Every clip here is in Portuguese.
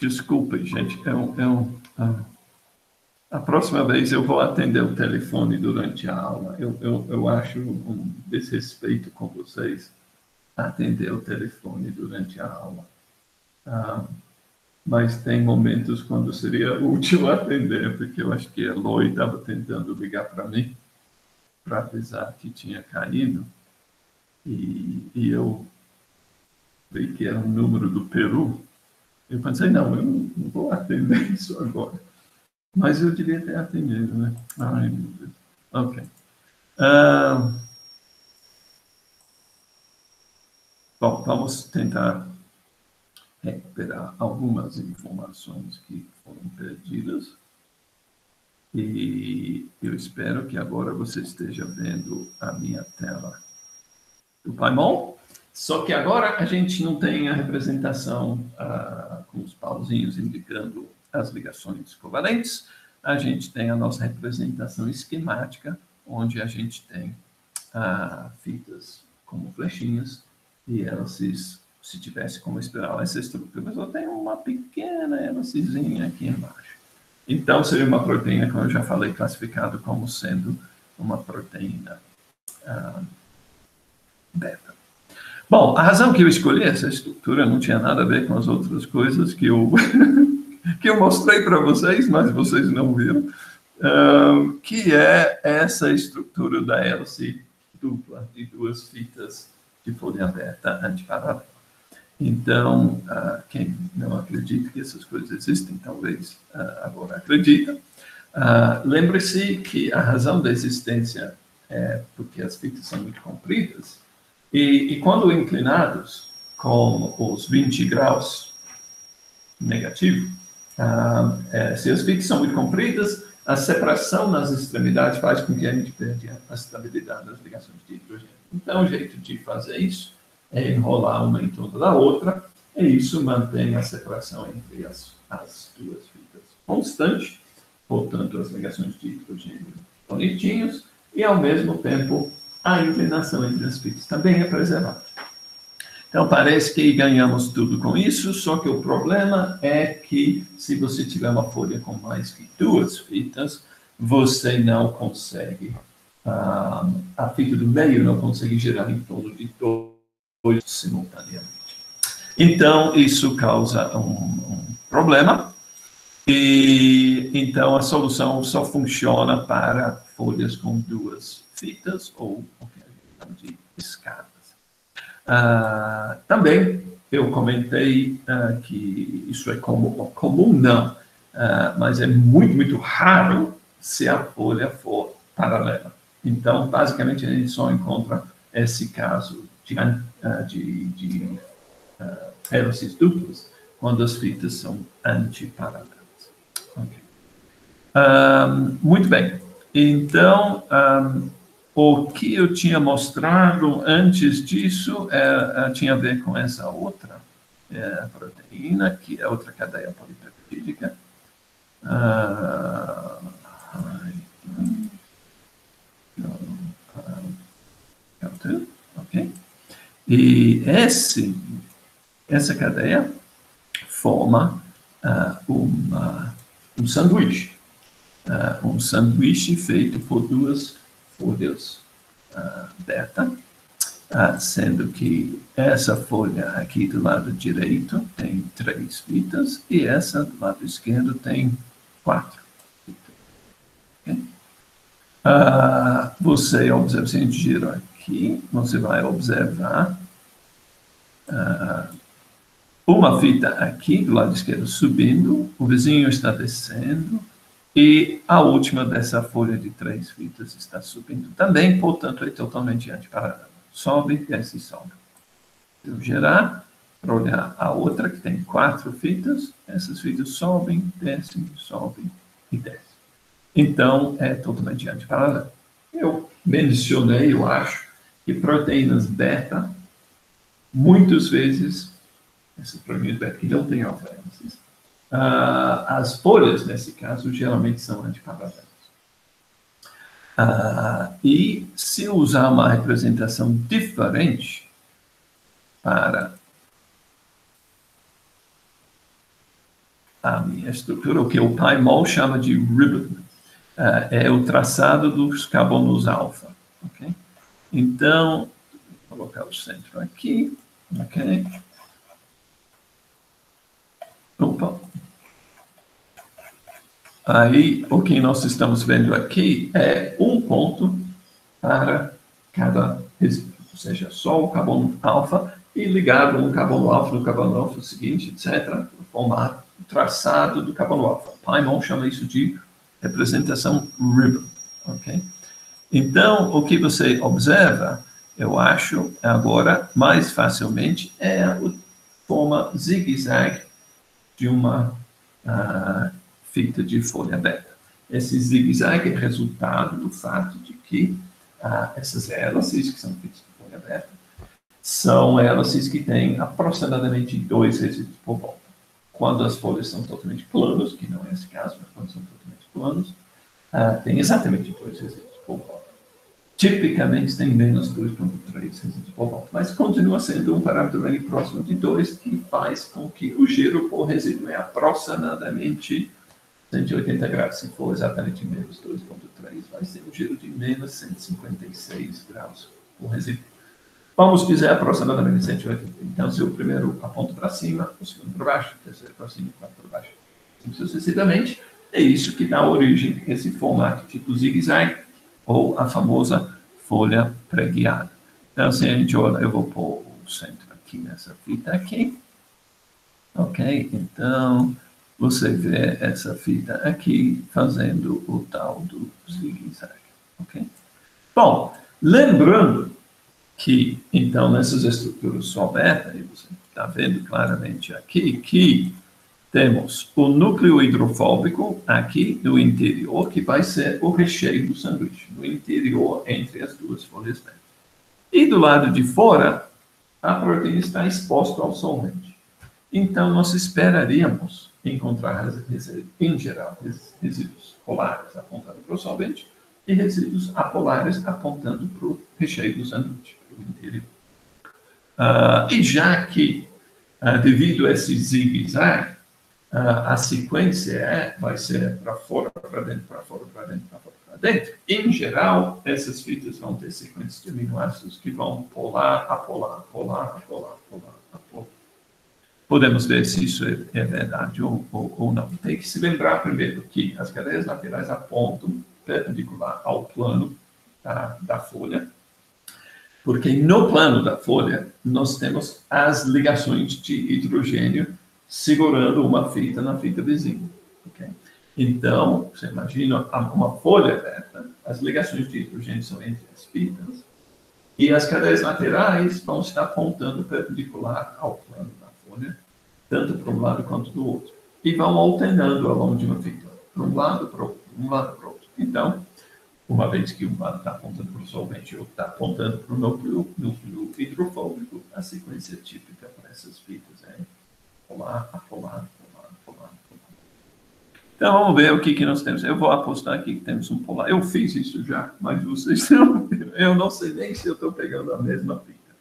Desculpe, gente. A próxima vez eu vou atender o telefone durante a aula. Eu acho um desrespeito com vocês atender o telefone durante a aula. Mas tem momentos quando seria útil atender, porque eu acho que a Eloy estava tentando ligar para mim para avisar que tinha caído. E eu vi que era um número do Peru. Eu pensei, não, eu não vou atender isso agora. Mas eu devia ter atendido, né? Ai, meu Deus. Ok. Bom, vamos tentar recuperar algumas informações que foram perdidas. E eu espero que agora você esteja vendo a minha tela do Paimon. Só que agora a gente não tem a representação com os pauzinhos indicando as ligações covalentes. A gente tem a nossa representação esquemática, onde a gente tem fitas como flechinhas, e hélices, se tivesse como espiral essa estrutura, só tem uma pequena hélicezinha aqui embaixo. Então, seria uma proteína, como eu já falei, classificada como sendo uma proteína beta. Bom, a razão que eu escolhi essa estrutura não tinha nada a ver com as outras coisas que eu, que eu mostrei para vocês, mas vocês não viram, que é essa estrutura da hélice dupla de duas fitas de folha aberta antiparalela. Então, quem não acredita que essas coisas existem, talvez agora acredita. Lembre-se que a razão da existência é porque as fitas são muito compridas, e quando inclinados com os 20 graus negativo, se as fitas são muito compridas, a separação nas extremidades faz com que a gente perca a estabilidade das ligações de hidrogênio. Então, o jeito de fazer isso é enrolar uma em torno da outra, e isso mantém a separação entre as duas fitas constante, portanto, as ligações de hidrogênio bonitinhas, e, ao mesmo tempo, a inclinação entre as fitas também é preservada. Então, parece que ganhamos tudo com isso, só que o problema é que, se você tiver uma folha com mais que duas fitas, você não consegue, a fita do meio não consegue girar em torno de dois simultaneamente. Então, isso causa um problema, e então a solução só funciona para folhas com duas fitas, ou o que a gente chama de escadas. Também eu comentei que isso é comum não, mas é muito, muito raro se a folha for paralela. Então, basicamente, a gente só encontra esse caso de hélices duplas quando as fitas são antiparalelas. Okay. Muito bem. Então, o que eu tinha mostrado antes disso tinha a ver com essa outra proteína, que é outra cadeia polipeptídica. Ok? E essa cadeia forma um sanduíche. Um sanduíche feito por duas folhas beta, sendo que essa folha aqui do lado direito tem 3 fitas e essa do lado esquerdo tem 4 fitas. Okay? Você observa, se a gente gira aqui, você vai observar uma fita aqui do lado esquerdo subindo, o vizinho está descendo, e a última dessa folha de 3 fitas está subindo também, portanto, é totalmente antiparalelo. Sobe, desce e sobe. Se eu gerar, para olhar a outra, que tem 4 fitas, essas fitas sobem e descem. Então, é totalmente antiparalelo. Eu mencionei, eu acho, que proteínas beta, muitas vezes, essas proteínas beta que não têm alfa-hélices, as folhas, nesse caso, geralmente são antiparalelas. E se usar uma representação diferente para a minha estrutura, o que o PyMol chama de ribbon. É o traçado dos carbonos alfa. Okay? Então, vou colocar o centro aqui. Ok? Opa. Aí, o que nós estamos vendo aqui é um ponto para cada resíduo, ou seja, só o carbono alfa e ligado um carbono alfa no carbono alfa seguinte, etc., para formar o traçado do carbono alfa. PyMol chama isso de representação ribbon. Okay? Então, o que você observa, eu acho, agora, mais facilmente, é a forma zigue-zague de uma fita de folha aberta. Esse zigue-zague é resultado do fato de que essas hélices, que são feitas de folha aberta, são hélices que têm aproximadamente 2 resíduos por volta. Quando as folhas são totalmente planas, que não é esse caso, mas quando são totalmente planos, tem exatamente 2 resíduos por volta. Tipicamente tem menos 2,3 resíduos por volta, mas continua sendo um parâmetro bem próximo de 2, que faz com que o giro por resíduo é aproximadamente 180 graus. Se for exatamente menos 2,3, vai ser um giro de menos 156 graus por resíduo. Vamos dizer aproximadamente 180. Então, se o primeiro aponta para cima, o segundo para baixo, o terceiro para cima, o quarto para baixo, assim sucessivamente, é isso que dá origem a esse formato tipo zigue-zague, ou a famosa folha preguiada. Então, se a gente olha, eu vou pôr o centro aqui nessa fita aqui. Ok? Então, você vê essa fita aqui fazendo o tal do zigue-zague. Ok? Bom, lembrando que, então, nessas estruturas só beta, e você está vendo claramente aqui, que temos o núcleo hidrofóbico aqui no interior, que vai ser o recheio do sanduíche, no interior, entre as duas folhas beta. E do lado de fora, a proteína está exposta ao solvente. Então, nós esperaríamos encontrar, em geral, resíduos polares apontando para o solvente e resíduos apolares apontando para o recheio do sanduíche, para o interior. E já que, devido a esse zigue-zague, a sequência vai ser para fora, para dentro, para fora, para dentro, para fora, para dentro. Em geral, essas fitas vão ter sequências de aminoácidos que vão polar, apolar, polar, apolar, polar, apolar. Podemos ver se isso é verdade ou não. Tem que se lembrar primeiro que as cadeias laterais apontam perpendicular ao plano da folha, porque no plano da folha nós temos as ligações de hidrogênio segurando uma fita na fita vizinha. Okay? Então, você imagina uma folha aberta, as ligações de hidrogênio são entre as fitas, e as cadeias laterais vão estar apontando perpendicular ao plano da folha, tanto para um lado quanto do outro, e vão alternando ao longo de uma fita, para um lado, para o outro, um lado, para o outro. Então, uma vez que um lado está apontando para o solvente e o outro está apontando para o núcleo hidrofóbico, a sequência típica para essas fitas é polar, apolar, polar, polar, polar. Então, vamos ver o que nós temos. Eu vou apostar aqui que temos um polar. Eu fiz isso já, mas vocês não viram. Eu não sei nem se eu estou pegando a mesma fita,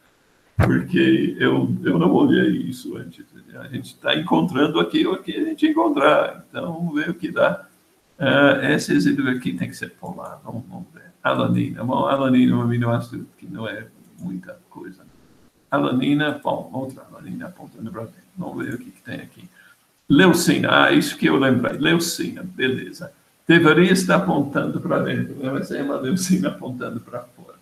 porque eu não olhei isso antes. A gente está encontrando aquilo que a gente encontrar. Então, vamos ver o que dá. Esse resíduo aqui tem que ser polar. Vamos ver. Alanina. Bom, alanina é um aminoácido que não é muita coisa. Alanina, bom, outra alanina apontando para dentro. Vamos ver o que tem aqui. Leucina, isso que eu lembrei. Leucina, beleza. Deveria estar apontando para dentro, mas é uma leucina apontando para fora.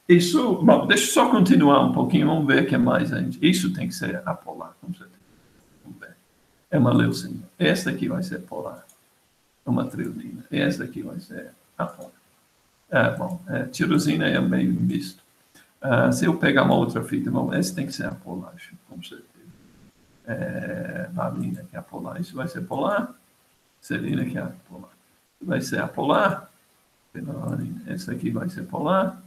Isso, bom, deixa eu só continuar um pouquinho, vamos ver o que é mais antes. Isso tem que ser apolar, com certeza. Vamos ver. É uma leucina. Esta aqui vai ser polar. É uma trionina. Esta aqui vai ser apolar. Tirosina é meio misto. Se eu pegar uma outra fita, bom, esse tem que ser apolar, com certeza. Valina, que é apolar. Isso vai ser polar. Serina, que é apolar. Vai ser apolar. Esse aqui vai ser polar.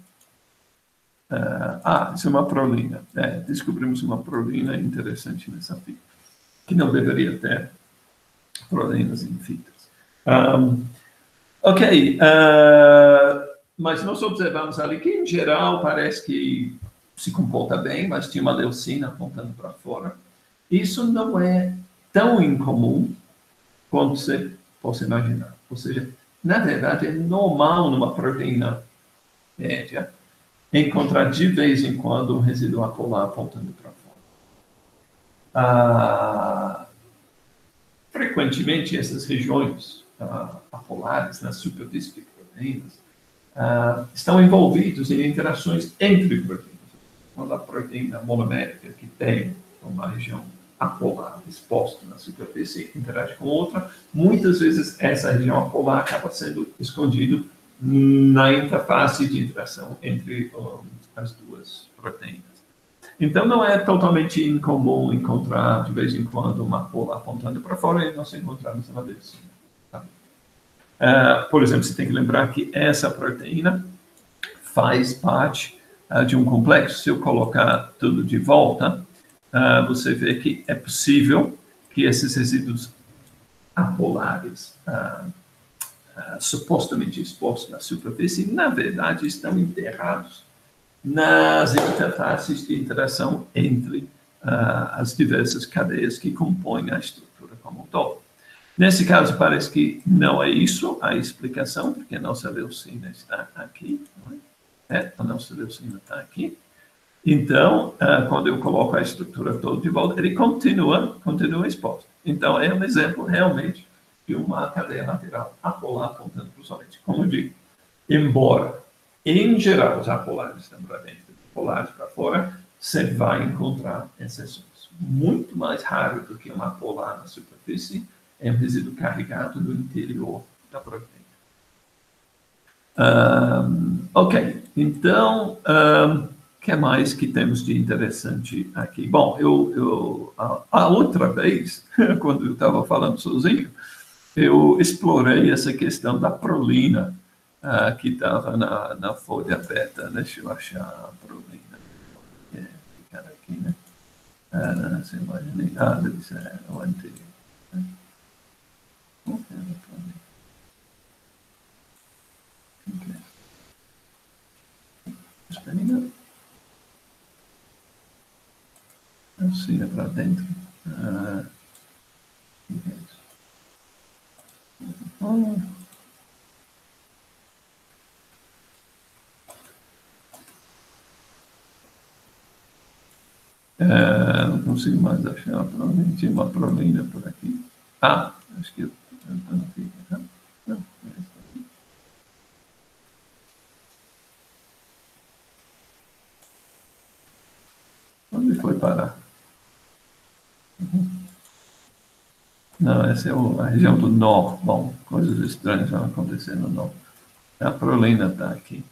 Isso é uma prolina. Descobrimos uma prolina interessante nessa fita, que não deveria ter prolinas em fitas. Mas nós observamos ali que, em geral, parece que se comporta bem, mas tinha uma leucina apontando para fora. Isso não é tão incomum quanto você possa imaginar. Ou seja, na verdade, é normal numa proteína média encontrar de vez em quando um resíduo apolar apontando para fora. Frequentemente, essas regiões apolares na superfície de proteínas estão envolvidos em interações entre proteínas. Quando a proteína monomérica que tem uma região apolar exposta na superfície interage com outra, muitas vezes essa região apolar acaba sendo escondida na interface de interação entre as duas proteínas. Então, não é totalmente incomum encontrar, de vez em quando, uma polar apontando para fora e nós encontramos uma vez. Tá? Por exemplo, você tem que lembrar que essa proteína faz parte de um complexo. Se eu colocar tudo de volta, você vê que é possível que esses resíduos apolares supostamente expostos na superfície, na verdade, estão enterrados nas interfaces de interação entre as diversas cadeias que compõem a estrutura como um todo. Nesse caso, parece que não é isso a explicação, porque a nossa leucina está aqui, não é? A nossa leucina está aqui. Então, quando eu coloco a estrutura toda de volta, ele continua exposto. Então, é um exemplo realmente de uma cadeia lateral apolar apontando para o solente. Como eu digo, embora, em geral, os apolares estão para dentro, os polares para fora, você vai encontrar exceções. Muito mais raro do que uma polar na superfície é um resíduo carregado no interior da proteína. Ok, então, o que mais que temos de interessante aqui? Bom, a outra vez, quando eu estava falando sozinho, eu explorei essa questão da prolina, que estava na folha beta. Deixa eu achar a prolina. Ficar aqui, né? Você imagina, deve ser o anterior. Espera. Assim, é para dentro. Não consigo mais achar. Provavelmente tinha uma prolina por aqui. Acho que eu não fico. Não, é isso aqui. Onde foi parar? Não, essa é a região do nó. Bom, coisas estranhas vão acontecer no nó. A prolina está aqui.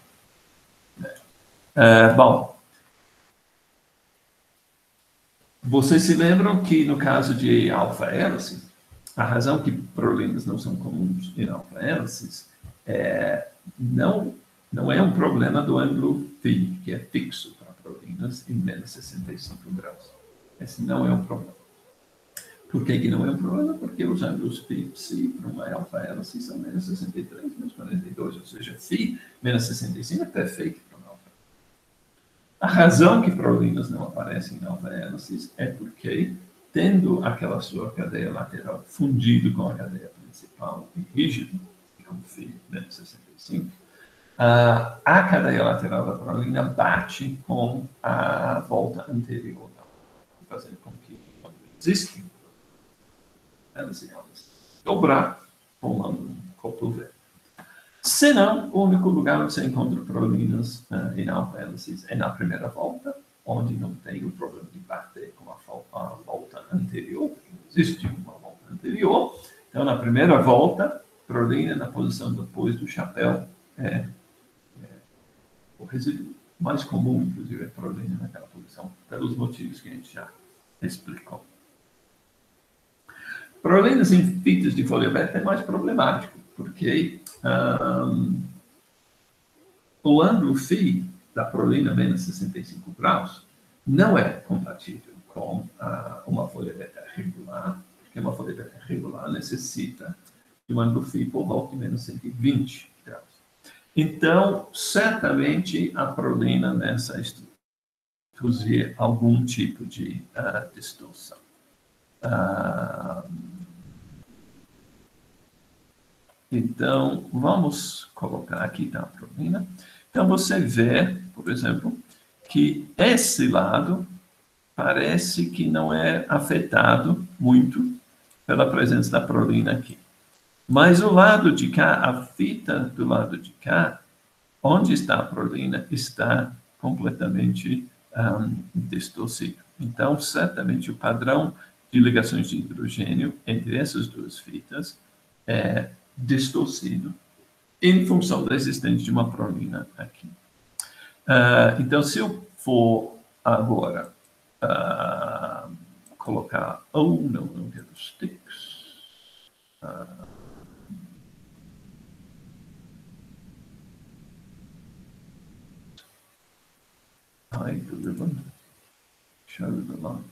Bom, vocês se lembram que no caso de alfa-hélice, a razão que prolinas não são comuns em alfa-hélices não é um problema do ângulo φ, que é fixo para prolinas em menos 65 graus. Esse não é um problema. Por que não é um problema? Porque os ângulos φ e psi para uma alfa-hélice são menos 63, menos 42, ou seja, φ menos 65 é perfeito para uma alfa-hélice. A razão que prolinas não aparecem em alfa-hélices é porque, tendo aquela sua cadeia lateral fundido com a cadeia principal e rígido, como φ menos 65, a cadeia lateral da prolina bate com a volta anterior, fazendo com que, quando existem elas dobrar, formando um cotovelo. Se não, o único lugar onde você encontra prolinas em alfa-hélices é na primeira volta, onde não tem o problema de bater com a volta anterior, porque não existe uma volta anterior. Então, na primeira volta, prolina na posição depois do chapéu o resíduo mais comum, inclusive, é prolina naquela posição, pelos motivos que a gente já explicou. Prolinas em fitas de folha aberta é mais problemático, porque o ângulo φ da prolina menos 65 graus não é compatível com uma folha aberta regular, porque uma folha aberta regular necessita de um ângulo φ por volta de menos 120 graus. Então, certamente, a prolina nessa estrutura produzir algum tipo de distorção. Então, vamos colocar aqui, tá, a prolina. Então, você vê, por exemplo, que esse lado parece que não é afetado muito pela presença da prolina aqui. Mas o lado de cá, a fita do lado de cá, onde está a prolina, está completamente distorcido. Então, certamente, o padrão de ligações de hidrogênio entre essas duas fitas é distorcido em função da existência de uma prolina aqui. Então, se eu for agora colocar... Oh, não quero sticks. Hide the ribbon. Show the lines.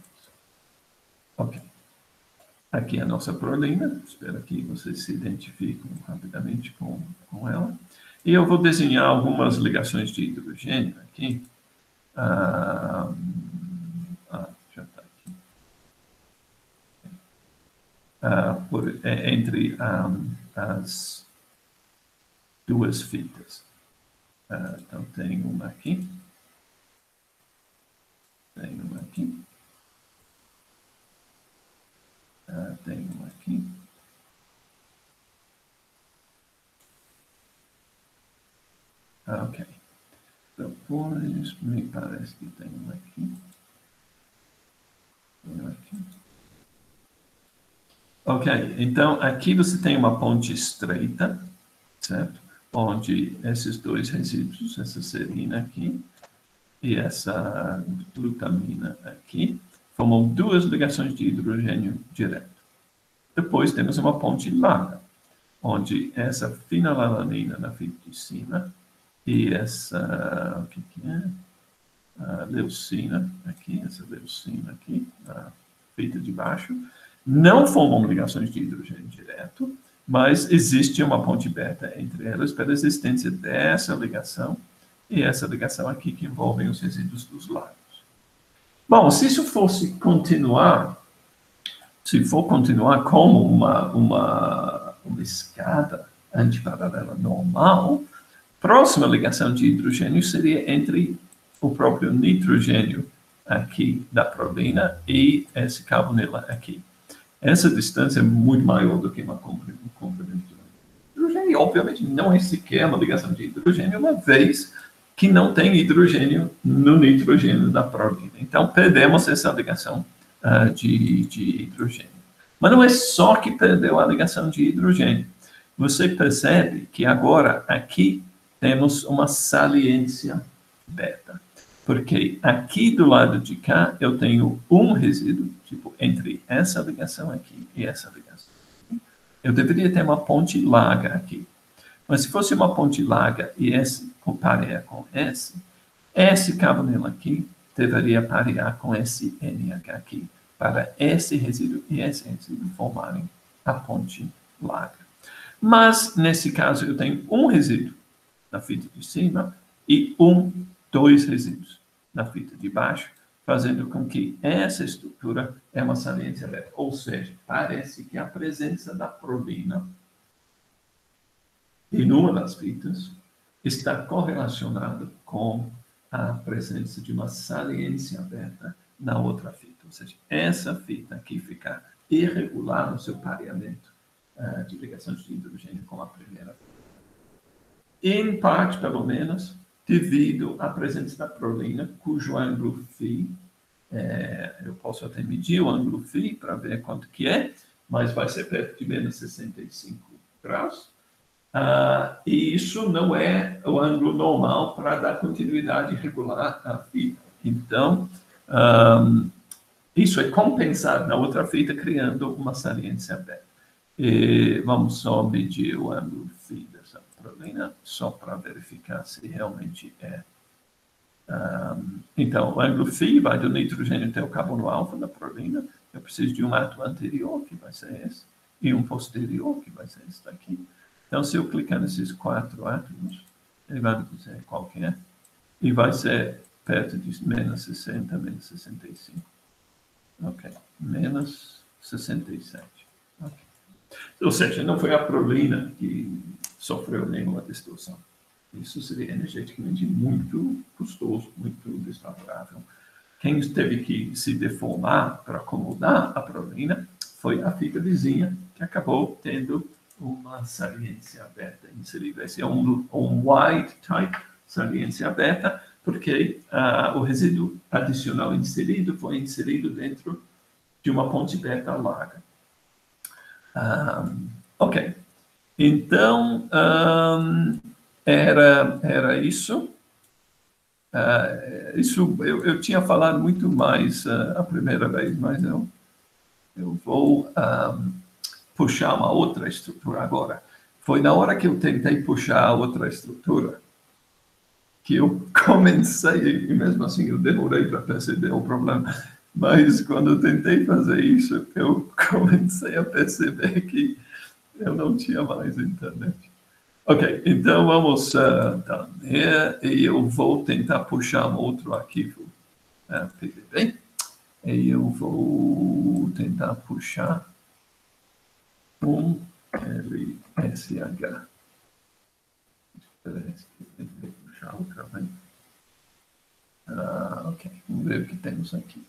Ok. Aqui é a nossa prolina. Espero que vocês se identifiquem rapidamente com ela. E eu vou desenhar algumas ligações de hidrogênio aqui. Já está aqui. Entre as duas fitas. Então, tem uma aqui. Tem uma aqui. Tem uma aqui. Ok. Depois, me parece que tem uma aqui. Tem uma aqui. Ok, então aqui você tem uma ponte estreita, certo? Onde esses dois resíduos, essa serina aqui e essa glutamina aqui, formam duas ligações de hidrogênio direto. Depois temos uma ponte larga, onde essa fenolalanina na fita de cima e essa, o que é? A leucina aqui, essa leucina aqui, na fita de baixo, não formam ligações de hidrogênio direto, mas existe uma ponte beta entre elas pela existência dessa ligação e essa ligação aqui que envolvem os resíduos dos lados. Bom, se isso fosse continuar, se for continuar como uma escada antiparalela normal, próxima ligação de hidrogênio seria entre o próprio nitrogênio aqui da prolina e esse carbonila aqui. Essa distância é muito maior do que uma comprimento de hidrogênio. E, obviamente, não é sequer uma ligação de hidrogênio, uma vez que não tem hidrogênio no nitrogênio da prolina. Então, perdemos essa ligação de hidrogênio. Mas não é só que perdeu a ligação de hidrogênio. Você percebe que agora aqui temos uma saliência beta. Porque aqui do lado de cá eu tenho um resíduo, tipo, entre essa ligação aqui e essa ligação aqui. Eu deveria ter uma ponte larga aqui. Mas se fosse uma ponte larga e esse parear com esse carbonilo aqui deveria parear com esse NH aqui, para esse resíduo e esse resíduo formarem a ponte larga. Mas, nesse caso, eu tenho um resíduo na fita de cima e dois resíduos na fita de baixo, fazendo com que essa estrutura é uma saliência beta. Ou seja, parece que a presença da prolina em uma das fitas está correlacionada com a presença de uma saliência beta na outra fita. Ou seja, essa fita aqui fica irregular no seu pareamento de ligações de hidrogênio com a primeira fita. Em parte, pelo menos, devido à presença da prolina, cujo ângulo φ, eu posso até medir o ângulo φ para ver quanto que é, mas vai ser perto de menos 65 graus. E isso não é o ângulo normal para dar continuidade regular à fita. Então, isso é compensado na outra fita, criando uma saliência beta. E vamos só medir o ângulo φ dessa prolina, só para verificar se realmente é. Então, o ângulo φ vai do nitrogênio até o carbono alfa da prolina. Eu preciso de um átomo anterior, que vai ser esse, e um posterior, que vai ser esse daqui. Então, se eu clicar nesses 4 átomos, ele vai me dizer qual que é, e vai ser perto de menos 60, menos 65. Ok, menos 67. Okay. Ou seja, não foi a prolina que sofreu nenhuma distorção. Isso seria energeticamente muito custoso, muito desfavorável. Quem teve que se deformar para acomodar a prolina foi a fita vizinha, que acabou tendo uma saliência aberta inserida. Esse é um wide type saliência aberta, porque o resíduo adicional inserido foi inserido dentro de uma ponte beta larga. Ok. Então, era isso. Isso eu tinha falado muito mais a primeira vez, mas eu vou puxar uma outra estrutura agora. Foi na hora que eu tentei puxar a outra estrutura que eu comecei, e mesmo assim eu demorei para perceber o problema, mas quando eu tentei fazer isso, eu comecei a perceber que eu não tinha mais internet. Ok, então vamos e eu vou tentar puxar um outro arquivo PDB, e eu vou tentar puxar um LSH. Puxar outra vez. Ok, vamos ver o que temos aqui.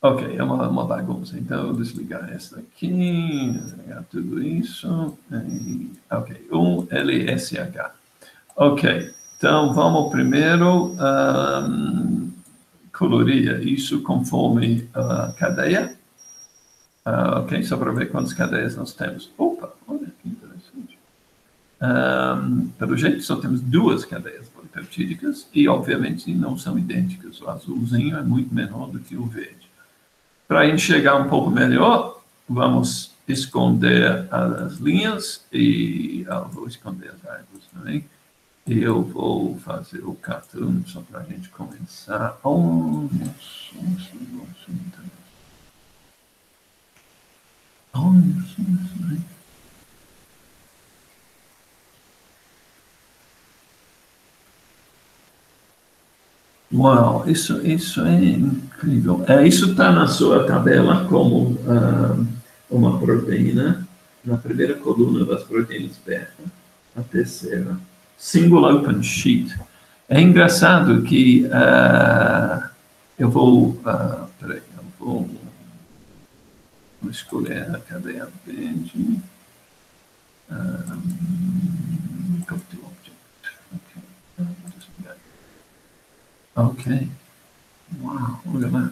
Ok, é uma bagunça. Então, eu vou desligar essa aqui, desligar tudo isso. Ok, um LSH. Ok, então vamos primeiro colorir isso conforme a cadeia. Ok, só para ver quantas cadeias nós temos. Opa, olha que interessante. Pelo jeito, só temos 2 cadeias polipeptídicas e, obviamente, não são idênticas. O azulzinho é muito menor do que o verde. Para enxergar um pouco melhor, vamos esconder as linhas e vou esconder as árvores também. E eu vou fazer o cartoon só para a gente começar. Uau, isso é incrível. Isso está na sua tabela como uma proteína, na primeira coluna das proteínas beta, a terceira. Single open sheet. É engraçado que eu vou escolher a cadeia verde. Go to object. Ok. Uau, olha lá.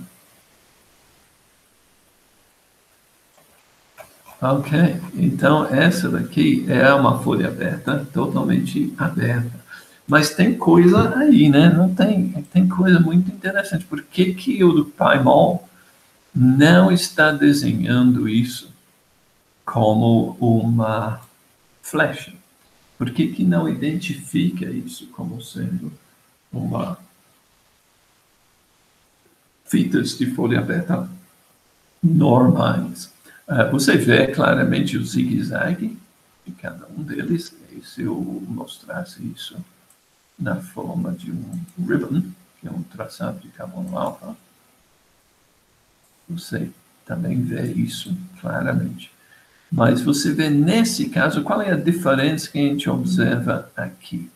Ok, então essa daqui é uma folha aberta, totalmente aberta. Mas tem coisa aí, né? Não tem, tem coisa muito interessante. Por que que o do PyMol não está desenhando isso como uma flecha? Por que que não identifica isso como sendo uma fitas de folha aberta normais? Você vê claramente o zigue-zague de cada um deles. E se eu mostrasse isso na forma de um ribbon, que é um traçado de carbono alfa, você também vê isso claramente. Mas você vê nesse caso, qual é a diferença que a gente observa aqui?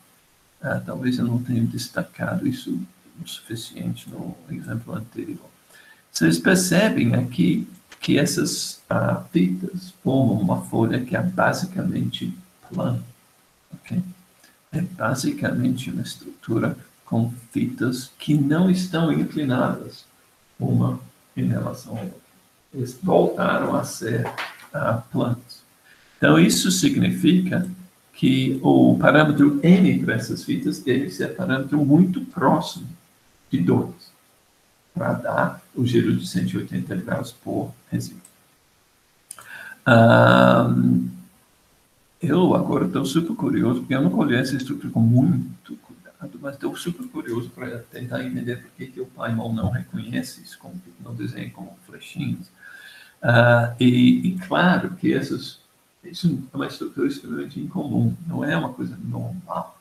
Talvez eu não tenha destacado isso o suficiente no exemplo anterior. Vocês percebem aqui que essas fitas formam uma folha que é basicamente plana. Okay? É basicamente uma estrutura com fitas que não estão inclinadas uma em relação à outra. Eles voltaram a ser planos. Então, isso significa que o parâmetro n para essas fitas deve ser parâmetro muito próximo de 2, para dar o giro de 180 graus por resíduo. Eu agora estou super curioso, porque eu não colhi essa estrutura com muito cuidado, mas estou super curioso para tentar entender por que o PyMol não reconhece isso, não desenha como flechinhas. E claro que isso é uma estrutura extremamente incomum, não é uma coisa normal.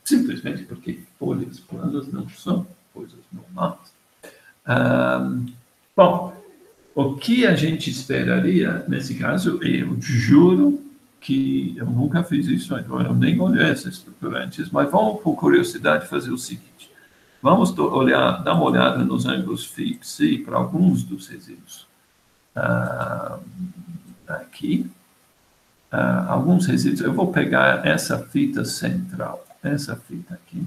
Simplesmente porque folhas planas não são coisas normais. Bom, O que a gente esperaria, nesse caso, eu juro que eu nunca fiz isso, então eu nem olhei essa estrutura antes, mas vamos, por curiosidade, fazer o seguinte. Vamos olhar, dar uma olhada nos ângulos φ e ψ para alguns dos resíduos. Aqui, alguns resíduos, eu vou pegar essa fita central, essa fita aqui.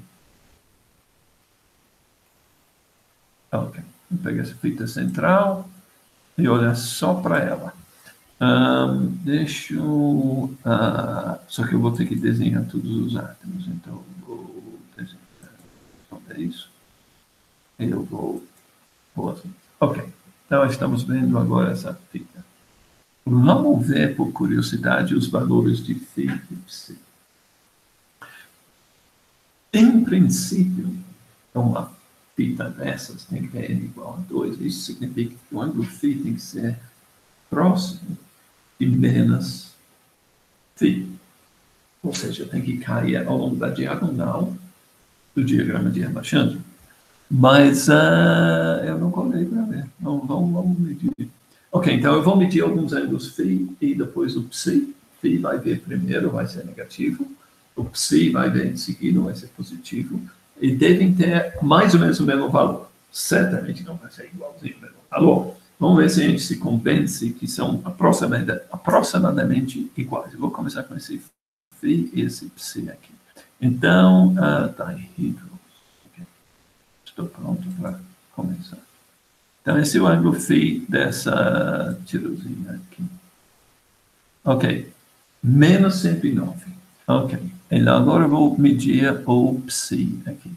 Ok, vou pegar essa fita central e olhar só para ela. Deixa eu... só que eu vou ter que desenhar todos os átomos, então eu vou desenhar. Então, é isso. Eu vou... assim. Ok, então estamos vendo agora essa fita. Vamos ver, por curiosidade, os valores de φ e ψ. Em princípio, uma fita dessas tem que ter n igual a 2. Isso significa que o ângulo φ tem que ser próximo de menos φ. Ou seja, tem que cair ao longo da diagonal do diagrama de Ramachandra. Mas eu não colei para ver. Vamos medir. Ok, então eu vou medir alguns ângulos φ e depois o ψ. Φ vai ver primeiro, vai ser negativo. O ψ vai ver em seguida, vai ser positivo. E devem ter mais ou menos o mesmo valor. Certamente não vai ser igualzinho ao mesmo valor. Vamos ver se a gente se convence que são aproximadamente iguais. Eu vou começar com esse φ e esse ψ aqui. Então, dihedral. Okay. Estou pronto para começar. Então, esse é o ângulo φ dessa tirozinha aqui. Ok. Menos 109. Ok. Então, agora eu vou medir o ψ aqui.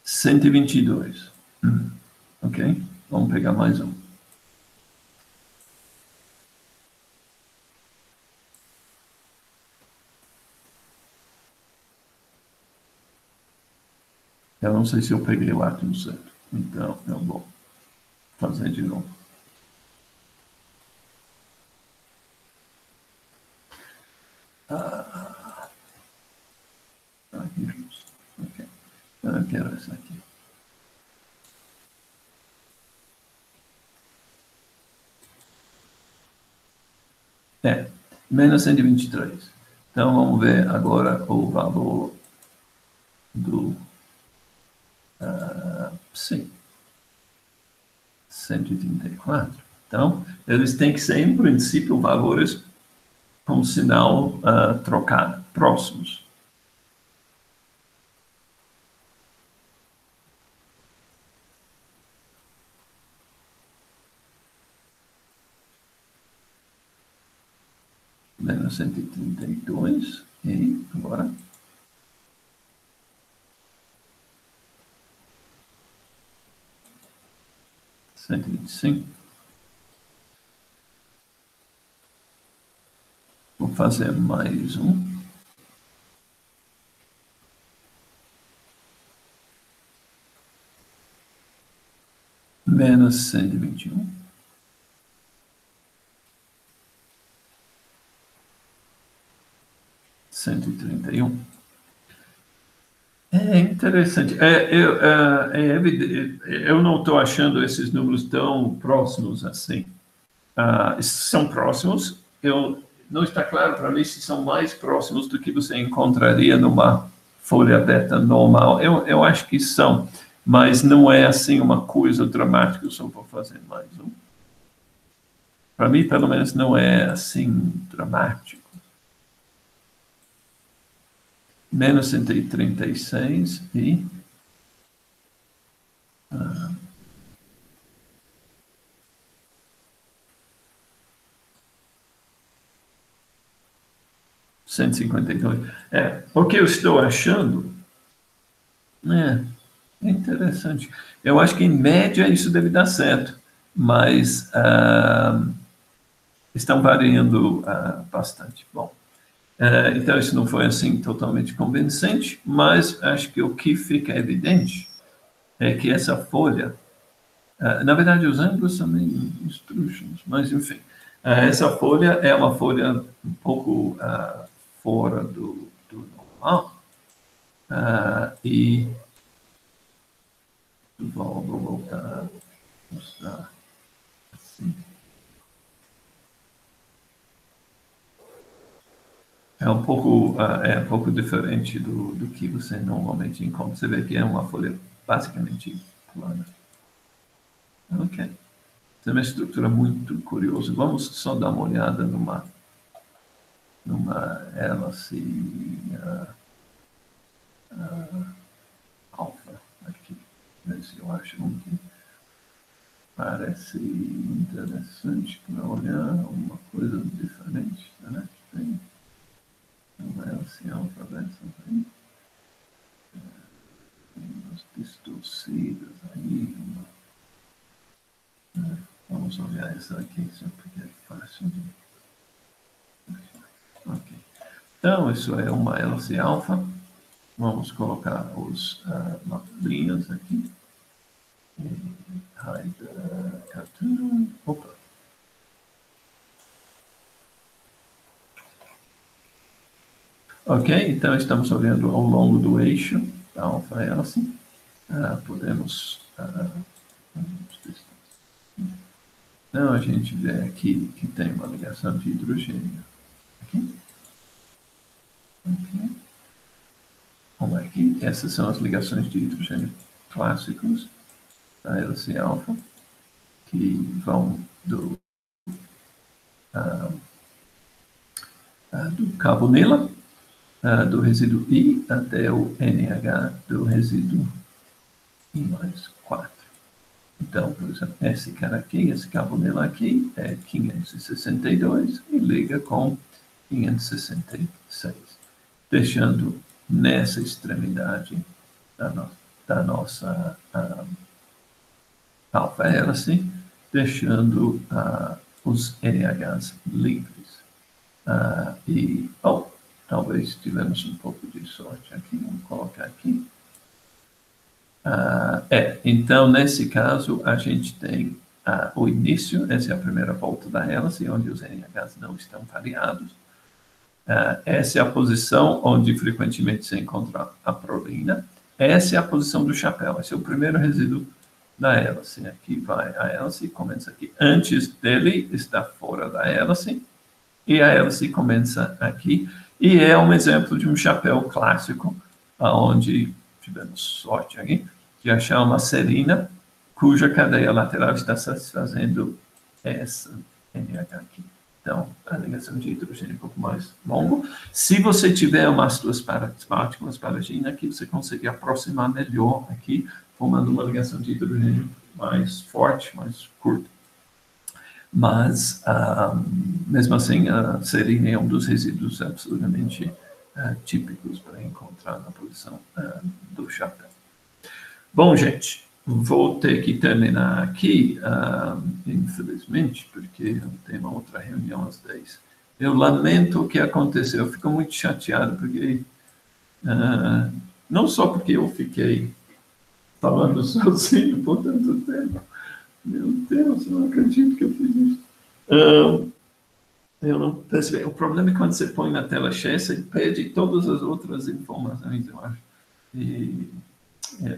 Cento e 122. Ok? Vamos pegar mais um. Eu não sei se eu peguei o átomo certo. Então, eu vou fazer de novo. Ok. Eu quero essa aqui. Menos 123. Então, vamos ver agora o valor do ψ. 134. Então, eles têm que ser, em princípio, valores com sinal trocado, próximos. Menos 132. E agora? Cento e 125. Vou fazer mais um. Menos 121. Cento e 31. É interessante. Eu não estou achando esses números tão próximos assim. São próximos. Não está claro para mim se são mais próximos do que você encontraria numa folha beta normal. Eu acho que são, mas não é assim uma coisa dramática. Eu só vou fazer mais um. Para mim, pelo menos, não é assim dramático. Menos 136 e... 152. O que eu estou achando é interessante. Eu acho que, em média, isso deve dar certo, mas estão variando bastante. Bom, então isso não foi assim totalmente convincente, mas acho que o que fica evidente é que essa folha, na verdade, os ângulos são meio instructions, mas enfim, essa folha é uma folha um pouco fora do normal. E vou voltar a mostrar assim. É um pouco diferente do que você normalmente encontra. Você vê que é uma folha basicamente plana. Ok. É uma estrutura muito curiosa. Vamos só dar uma olhada numa hélice alfa aqui. Ver se eu acho um que parece interessante para olhar, uma coisa diferente. Será que tem uma hélice alfa dessa aí? Tem umas distorcidas aí. Vamos olhar essa aqui, só porque é fácil de... Ok. Então, isso é uma hélice alfa. Vamos colocar os linhas aqui. Hide cartoon. Opa. Ok, então estamos olhando ao longo do eixo da alfa-hélice. Podemos... então, a gente vê aqui que tem uma ligação de hidrogênio. Aqui. Ok. Vamos aqui. Essas são as ligações de hidrogênio clássicos da hélice alfa, que vão do carbonila, do resíduo I até o NH do resíduo I mais 4. Então, por exemplo, esse cara aqui, esse carbonila aqui, é 562 e liga com 566, deixando nessa extremidade da nossa alfa-hélice, deixando os NHs livres. Talvez tivemos um pouco de sorte aqui, vamos colocar aqui. Então, nesse caso, a gente tem o início, essa é a primeira volta da hélice, onde os NHs não estão variados. Essa é a posição onde frequentemente se encontra a prolina. Essa é a posição do chapéu, esse é o primeiro resíduo da hélice. Aqui vai a hélice, começa aqui. Antes dele está fora da hélice, e a hélice começa aqui. E é um exemplo de um chapéu clássico, onde tivemos sorte aqui, de achar uma serina, cuja cadeia lateral está satisfazendo essa NH aqui. Então, a ligação de hidrogênio é um pouco mais longa. Se você tiver umas duas partículas paragina aqui, você consegue aproximar melhor aqui, formando uma ligação de hidrogênio mais forte, mais curta. Mas, mesmo assim, a serina é um dos resíduos absolutamente típicos para encontrar na posição do chapéu. Bom, gente, vou ter que terminar aqui, infelizmente, porque eu tenho uma outra reunião às 10. Eu lamento o que aconteceu, eu fico muito chateado, porque não só porque eu fiquei falando sozinho por tanto tempo. Meu Deus, eu não acredito que eu fiz isso. Eu não percebi. O problema é quando você põe na tela cheia, você perde todas as outras informações, eu acho. E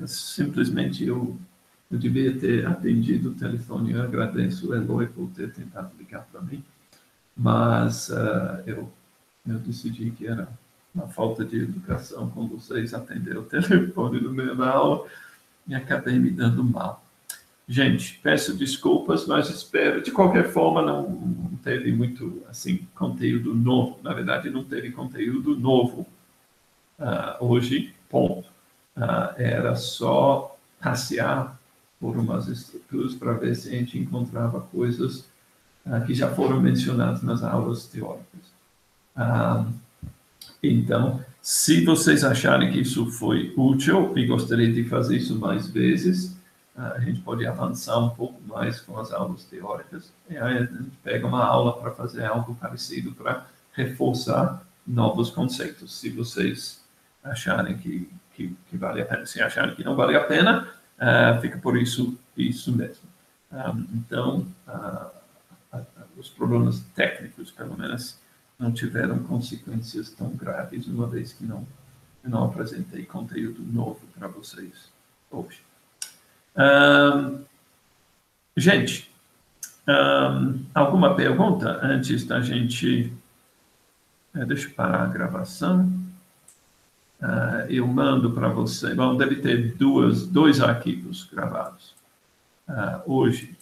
simplesmente eu devia ter atendido o telefone. Eu agradeço o Eloy por ter tentado ligar para mim, mas eu decidi que era uma falta de educação com vocês atender o telefone no meio da aula e acabei me dando mal. Gente, peço desculpas, mas espero. De qualquer forma, não teve muito assim conteúdo novo. Na verdade, não teve conteúdo novo hoje. Ponto. Era só passear por umas estruturas para ver se a gente encontrava coisas que já foram mencionadas nas aulas teóricas. Então, se vocês acharem que isso foi útil e gostaria de fazer isso mais vezes, a gente pode avançar um pouco mais com as aulas teóricas. E aí a gente pega uma aula para fazer algo parecido, para reforçar novos conceitos. Se vocês acharem que vale a pena, se acharem que não vale a pena, fica por isso mesmo. Então, os problemas técnicos, pelo menos, não tiveram consequências tão graves, uma vez que não Eu não apresentei conteúdo novo para vocês hoje. Gente, alguma pergunta antes da gente... deixa eu parar a gravação. Eu mando para você. Bom, deve ter dois arquivos gravados hoje